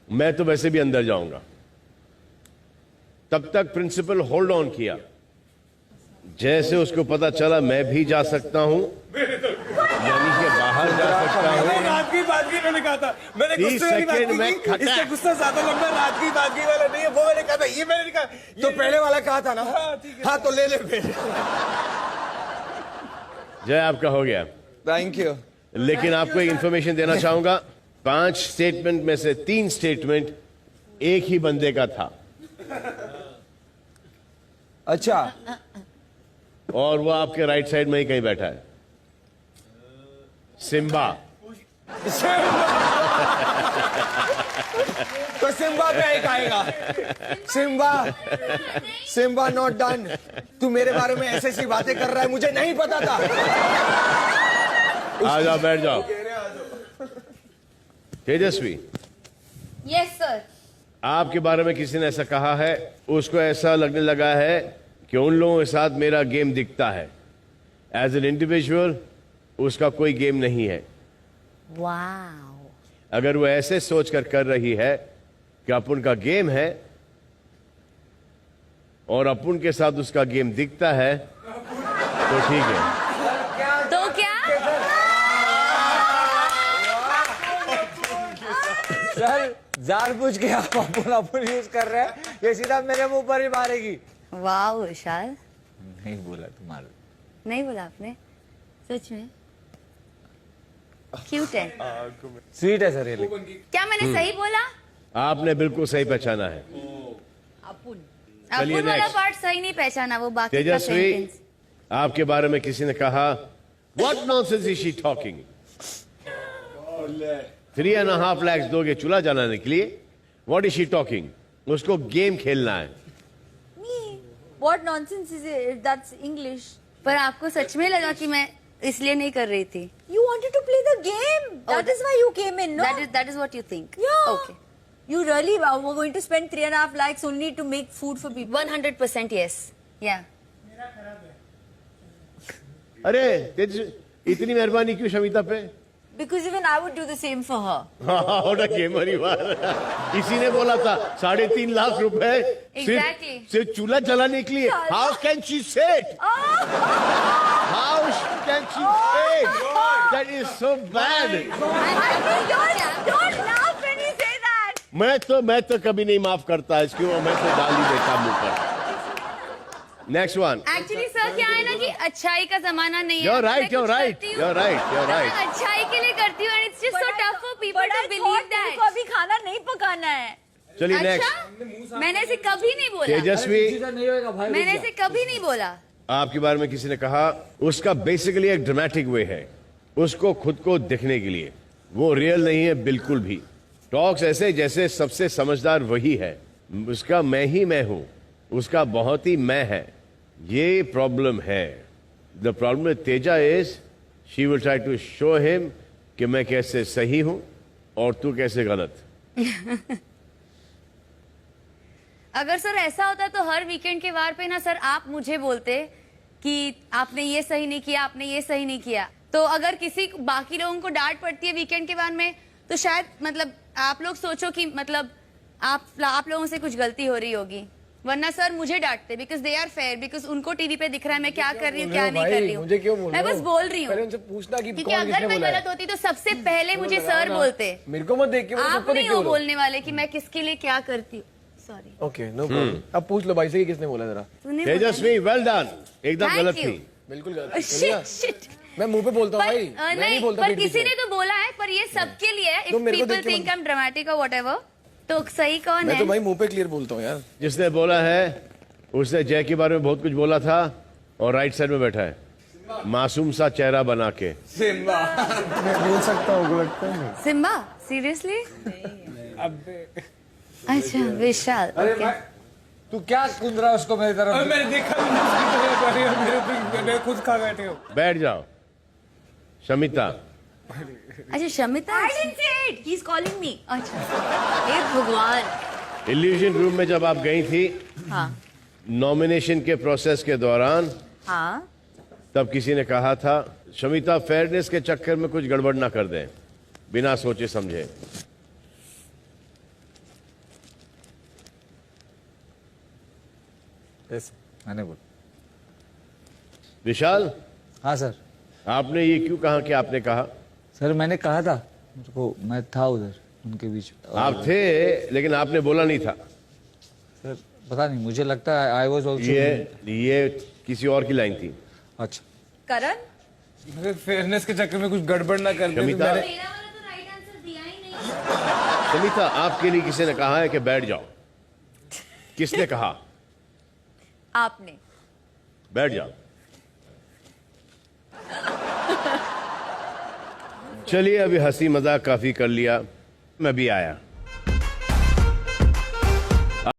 मैं तो वैसे भी अंदर जाऊंगा। तब तक प्रिंसिपल होल्ड ऑन किया। जैसे उसको पता चला मैं भी जा सकता हूं, यानी कि बाहर जा सकता हूं। रात की बादगी मैंने कहा था, मैंने 30 सेकंड में इससे गुस्सा ज्यादा लंबा रात की बादगी वाला नहीं है, वो मैंने कहा था, ये मैंने कहा तो पहले वाला कहा था ना। हाँ तो ले फिर। जय आपका हो गया। Thank you. लेकिन आपको एक इंफॉर्मेशन देना चाहूंगा, 5 स्टेटमेंट में से 3 स्टेटमेंट एक ही बंदे का था। अच्छा, और वो आपके राइट साइड में ही कहीं बैठा है, सिम्बा। तो सिम्बा पे ही खाएगा। Simba not done. तू मेरे बारे में ऐसे ऐसी बातें कर रहा है, मुझे नहीं पता था। आ जाओ, बैठ जाओ। तेजस्वी, यस सर। आपके बारे में किसी ने ऐसा कहा है, उसको ऐसा लगने लगा है कि उन लोगों के साथ मेरा गेम दिखता है। एज एन इंडिविजुअल उसका कोई गेम नहीं है। वाओ। अगर वो ऐसे सोच कर रही है कि अपुन का गेम है और अपुन के साथ उसका गेम दिखता है तो ठीक है। तो क्या? सर जानबूझ के आप अपन यूज कर रहे हैं, ये सीधा मेरे मुंह पर ही मारेगी। वाओ विशाल। नहीं बोला तुम्हारा। नहीं बोला आपने? सच में क्यूट है। स्वीट है सर ये। क्या मैंने सही बोला? आपने बिल्कुल सही पहचाना है। अपुन चलिए वाला next। पार्ट सही नहीं पहचाना, वो बाकी का तेजस्वी, सेंटेंस। आपके बारे में किसी ने कहा, what nonsense is she talking. 3.5 lakh दोगे चूल्हा जलाने के लिए? What is she talking. उसको गेम खेलना है। What nonsense is it? That's English. पर आपको सच में लगा कि मैं इसलिए नहीं कर रही थी? You wanted to play the game. That is why you came in, no? That is what you think? Yeah. Okay. You really were going to spend 3.5 lakhs only to make food for people. 100% yes. Yeah. अरे तेजस्वी, इतनी मेहरबानी क्यों शमिता पे? Because even I would do the same for her. इसी ने बोला था 3.5 लाख रुपए Exactly. सिर्फ चूल्हा जलाने के लिए। हाउ कैन शी से इट? हाउ कैन शी से it? That is so bad. Don't laugh when you say that. मैं तो कभी नहीं माफ करता इसको, मैं तो डाल ही देता मुंह पर। Next one. एक्चुअली सर क्या है ना कि अच्छाई का जमाना नहीं है। You're right, you're right, you're right, you're right. मैं अच्छाई के लिए करती हूँ and it's just so tough for people But I to believe thought that. तुमको अभी खाना नहीं पकाना है. चलिए नेक्स्ट। अच्छा, मैंने इसे कभी नहीं बोला। तेजस्वी, मैंने इसे कभी नहीं बोला। आपके बारे में किसी ने कहा, उसका बेसिकली एक ड्रामेटिक वे है, उसको खुद को दिखने के लिए। वो रियल नहीं है बिल्कुल भी। टॉक्स ऐसे जैसे सबसे समझदार वही है। उसका मैं ही मैं हूं, उसका बहुत ही मैं है। ये प्रॉब्लम है। The problem with Teja is she will try to show him कि मैं कैसे सही हूं और तू कैसे गलत। अगर सर ऐसा होता तो हर वीकेंड के वार पे ना सर आप मुझे बोलते कि आपने ये सही नहीं किया, आपने ये सही नहीं किया। तो अगर किसी बाकी लोगों को डांट पड़ती है वीकेंड के बाद में, तो शायद मतलब आप लोग सोचो कि मतलब आप लोगों से कुछ गलती हो रही होगी। वरना सर मुझे डांटते because they are fair, because उनको टीवी पे दिख रहा है मैं क्या कर रही हूँ क्या नहीं कर रही हूँ। मुझे क्यों बोल रहे मैं बस हो? बोल रही हूँ पहले उनसे पूछना कि क्योंकि कौन अगर किसने मैं बोला है? गलत होती तो सबसे पहले मुझे सर बोलते। मेरे को मत देख के आप सबको नहीं देख के हो बोलो। बोलने वाले कि मैं किसके लिए क्या करती हूँ। सॉरी। Okay no problem. अब पूछ लो भाई से कि किसने बोला जरा। Tejasswi, well done. एकदम Thank गलत you. थी। बिल्कुल गलत। Shit shit. मैं मुंह पे बोलता हूँ भाई, मैं नहीं बोलता पर पीठ किसी पीछे। ने तो बोला है, पर ये सबके लिए है। तो इफ मेरे को पीपल देख के थिंक आई एम ड्रामेटिक और व्हाटएवर, तो सही कौन मैं है? तो भाई मुंह पे क्लियर बोलता हूँ यार। जिसने बोला है उसने जय के बारे में बहुत कुछ बोला था और राइट साइड में बैठा है मासूम सा चेहरा बना के। मैं बोल सकता हूँ, लगता है। Simba seriously? अच्छा विशाल। okay. तू क्या कूद रहा है उसको मेरी तरफ? मैंने देखा मेरे खुद खा बैठे हो। बैठ जाओ। शमिता, अच्छा Shamita. I didn't say it. He's calling me. अच्छा हे भगवान। इल्यूजन रूम में जब आप गई थी हाँ नॉमिनेशन के प्रोसेस के दौरान, हाँ तब किसी ने कहा था शमिता फेयरनेस के चक्कर में कुछ गड़बड़ ना कर दें बिना सोचे समझे। यस मैंने बोला। विशाल, हाँ सर। आपने ये क्यों कहा कि आपने कहा? सर मैंने कहा था, मेरे को मैं था उधर उनके बीच में। आप थे लेकिन आपने बोला नहीं था। सर पता नहीं, मुझे लगता है आई वाज आल्सो। ये किसी और की लाइन थी। अच्छा करण, मगर फेयरनेस के चक्कर में कुछ गड़बड़ ना कर दे तो शमिता, मैंने मेरा वाला तो राइट आंसर दिया ही नहीं। समिता, आपके लिए किसी ने कहा है कि बैठ जाओ? किसने कहा? आपने। बैठ जाओ। चलिए, अभी हंसी मजाक काफी कर लिया, मैं भी आया।